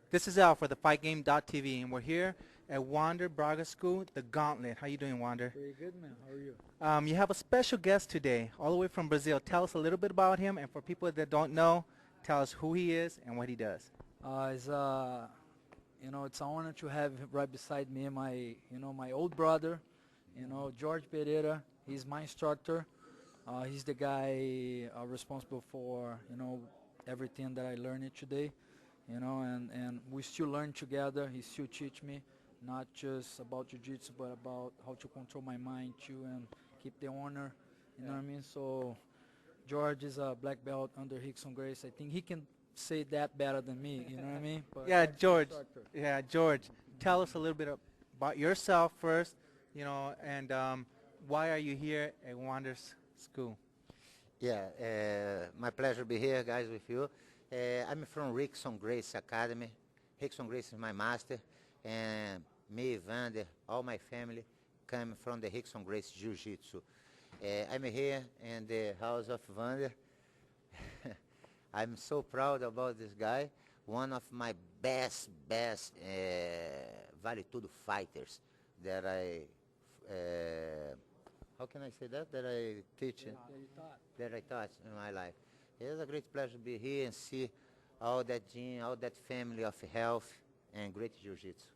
This is Al for the FightGame.tv, and we're here at Wander Braga School, the Gauntlet. How you doing, Wander? Pretty good, man. How are you? You have a special guest today, all the way from Brazil. Tell us a little bit about him, and for people that don't know, tell us who he is and what he does. It's it's an honor to have right beside me my old brother, Jorge Pereira. He's my instructor. He's the guy responsible for everything that I learned today. And we still learn together. He still teach me, not just about jiu-jitsu, but about how to control my mind too and keep the honor. You know what I mean? So George is a black belt under Rickson Grace. I think he can say that better than me. You know what I mean? But Yeah, that's my George. instructor. Yeah, George. Tell us a little bit about yourself first, and why are you here at Wander's School? Yeah, my pleasure to be here, guys, with you. I'm from Rickson Grace Academy. Rickson Grace is my master, and me, Vander, all my family come from the Rickson Grace Jiu-Jitsu. I'm here in the house of Vander. I'm so proud about this guy, one of my best Vale Tudo fighters that how can I say that I teach, that I taught in my life. It's a great pleasure to be here and see all that gym, all that family of health and great jiu-jitsu.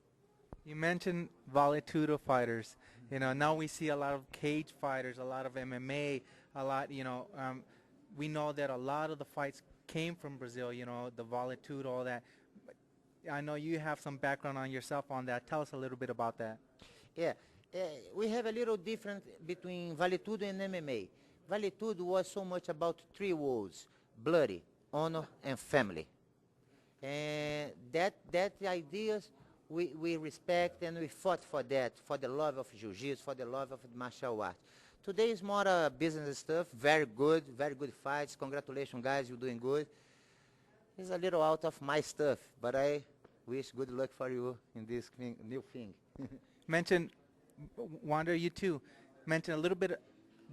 You mentioned Vale Tudo fighters. Now we see a lot of cage fighters, a lot of MMA, a lot, we know that a lot of the fights came from Brazil, the Vale Tudo, all that. I know you have some background on yourself on that. Tell us a little bit about that. Yeah, we have a little difference between Vale Tudo and MMA. Vale Tudo was so much about three words: bloody, honor, and family. And that ideas we respect and we fought for that, for the love of jiu-jitsu, for the love of martial art. Today is more business stuff. Very good fights. Congratulations, guys, you're doing good. It's a little out of my stuff, but I wish good luck for you in this new thing. Wander, you too, mentioned a little bit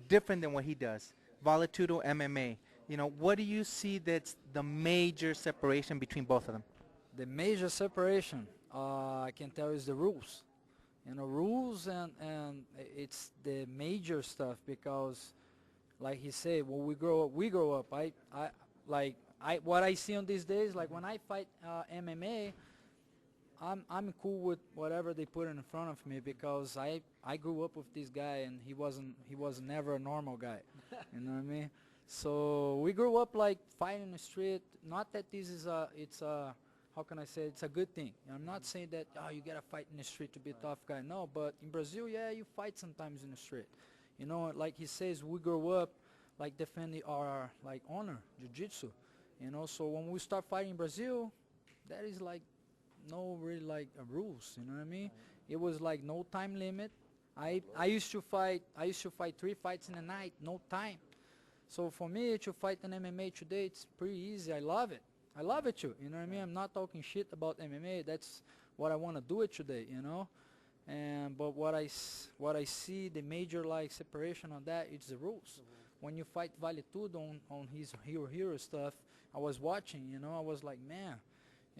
different than what he does. Vale Tudo, MMA. What do you see that's the major separation between both of them? The major separation, I can tell, is the rules. Rules and it's the major stuff because, like he said, when we grow up. What I see on these days, like when I fight MMA, I'm cool with whatever they put in front of me because I grew up with this guy and he was never a normal guy. You know what I mean? So we grew up like fighting in the street. Not that this is how can I say, it's a good thing. I'm not saying that you gotta fight in the street to be a tough guy. No, but in Brazil, yeah, you fight sometimes in the street. Like he says, we grew up like defending our like honor, jiu-jitsu. So when we start fighting in Brazil, that is like no really like rules. You know what I mean? It was like no time limit. I used to fight 3 fights in a night, no time. So for me to fight an MMA today, it's pretty easy. I love it too. You know what I mean? I'm not talking shit about MMA. That's what I want to do it today. But what I see the major like separation on that, it's the rules. When you fight Vale Tudo on his hero stuff, I was watching. I was like, man.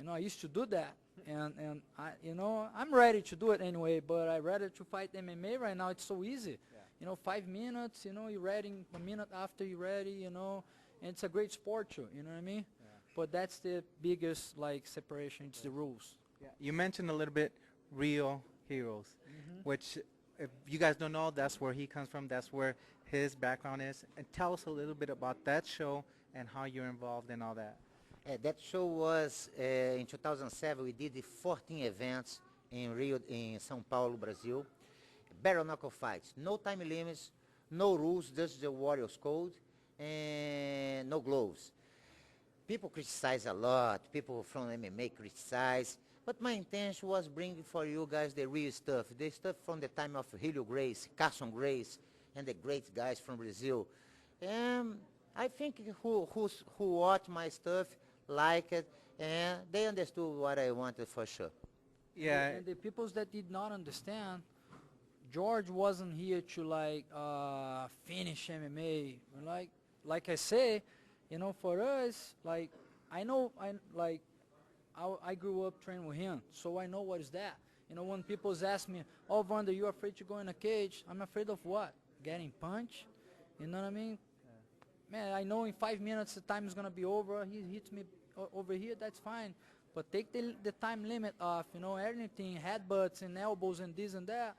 I used to do that, and I'm ready to do it anyway. But I rather to fight MMA right now. It's so easy. 5 minutes. You're ready a minute after you're ready. And it's a great sport too. You know what I mean? Yeah. But that's the biggest like separation. It's the rules. Yeah. You mentioned a little bit Real Heroes, which if you guys don't know, that's where he comes from. That's where his background is. And tell us a little bit about that show and how you're involved in all that. That show was in 2007. We did 14 events in Rio, in São Paulo, Brazil. Bare knuckle fights, no time limits, no rules, just the Warriors code, and no gloves. People criticize a lot. People from MMA criticize, but my intention was bringing for you guys the real stuff, the stuff from the time of Helio Grace, Carson Grace, and the great guys from Brazil. And I think who watched my stuff like it, and they understood what I wanted for sure. Yeah. And the peoples that did not understand, George wasn't here to like finish MMA. Like I say, for us, like I I grew up training with him, so I know what is that. You know, when people ask me, oh, Vander, you afraid to go in a cage? I'm afraid of what? Getting punched? You know what I mean? Man, I know in 5 minutes the time is going to be over. He hits me over here, that's fine. But take the time limit off, you know, anything, headbutts and elbows and this and that,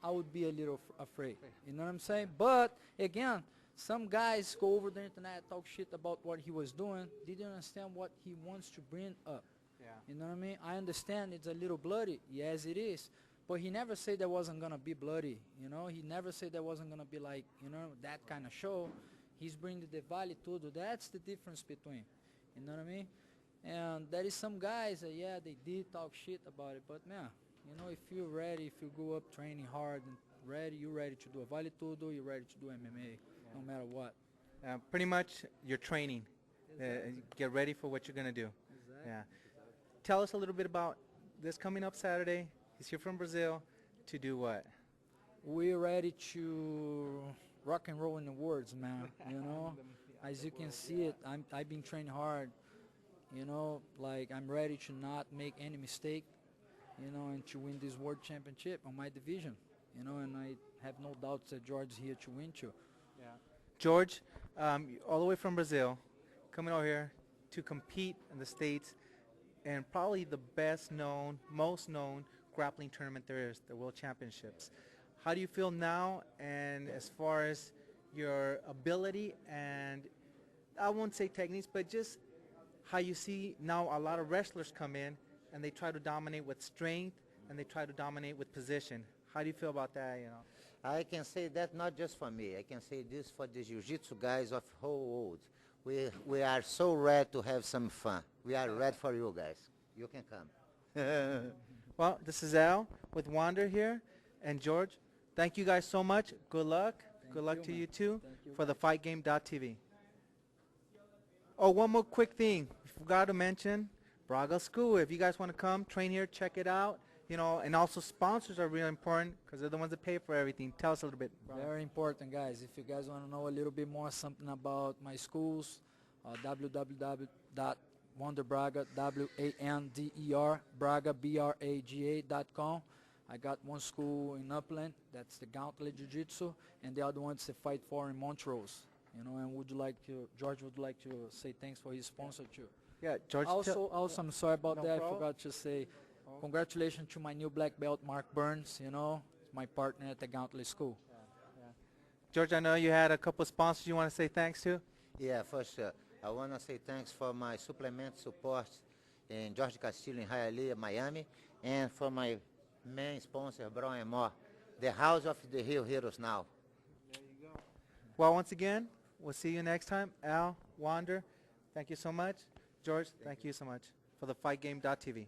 I would be a little afraid. You know what I'm saying? But, again, some guys go over the internet, talk shit about what he was doing, didn't understand what he wants to bring up. Yeah. You know what I mean? I understand it's a little bloody. Yes, it is. But he never said there wasn't going to be bloody. You know, he never said there wasn't going to be like, you know, that kind of show. He's bringing the vale tudo. That's the difference between. You know what I mean? And there is some guys that, yeah, they did talk shit about it. But, man, you know, if you're ready, if you go up training hard and ready, you're ready to do a vale tudo, you're ready to do MMA, no matter what. Pretty much you're training. Get ready for what you're going to do. Exactly. Yeah. Tell us a little bit about this coming up Saturday. He's here from Brazil to do what? We're ready to rock and roll in the words, man. You know, as you can see it, I've been training hard. You know, like I'm ready to not make any mistake. You know, and to win this world championship on my division. You know, and I have no doubts that George is here to win too. Yeah. George, all the way from Brazil, coming over here to compete in the States, and probably the best known, most known grappling tournament there is, the World Championships. How do you feel now, and as far as your ability and, I won't say techniques, but just how you see now a lot of wrestlers come in and they try to dominate with strength and they try to dominate with position. How do you feel about that, you know? I can say that not just for me. I can say this for the jiu-jitsu guys of whole world. We are so ready to have some fun. We are ready for you guys. You can come. Well, this is Al with Wander here, and George. Thank you guys so much. Good luck. Good luck to you too for the FightGame.tv. Oh, one more quick thing. Forgot to mention Braga School. If you guys want to come, train here, check it out. You know, and also sponsors are really important because they're the ones that pay for everything. Tell us a little bit. Very important, guys. If you guys want to know a little bit more something about my schools, www.wanderbraga, W-A-N-D-E-R, Braga, B-R-A-G-A.com. I got one school in Upland, that's the Gauntlet Jiu-Jitsu, and the other one's the Fight For in Montrose. You know, and George would like to say thanks for his sponsor too. Yeah, George. Also, I'm sorry about No that. problem. I forgot to say congratulations to my new black belt, Mark Burns. You know, my partner at the Gauntlet School. George, I know you had a couple of sponsors you want to say thanks to. Yeah, for sure. I want to say thanks for my supplement support in Jorge Castillo in Hialeah, Miami, and for my main sponsor, Brawl and More, the house of the Rio Heroes now. There you go. Well, once again, we'll see you next time. Al, Wander, thank you so much. George, thank you so much for the FightGame.tv.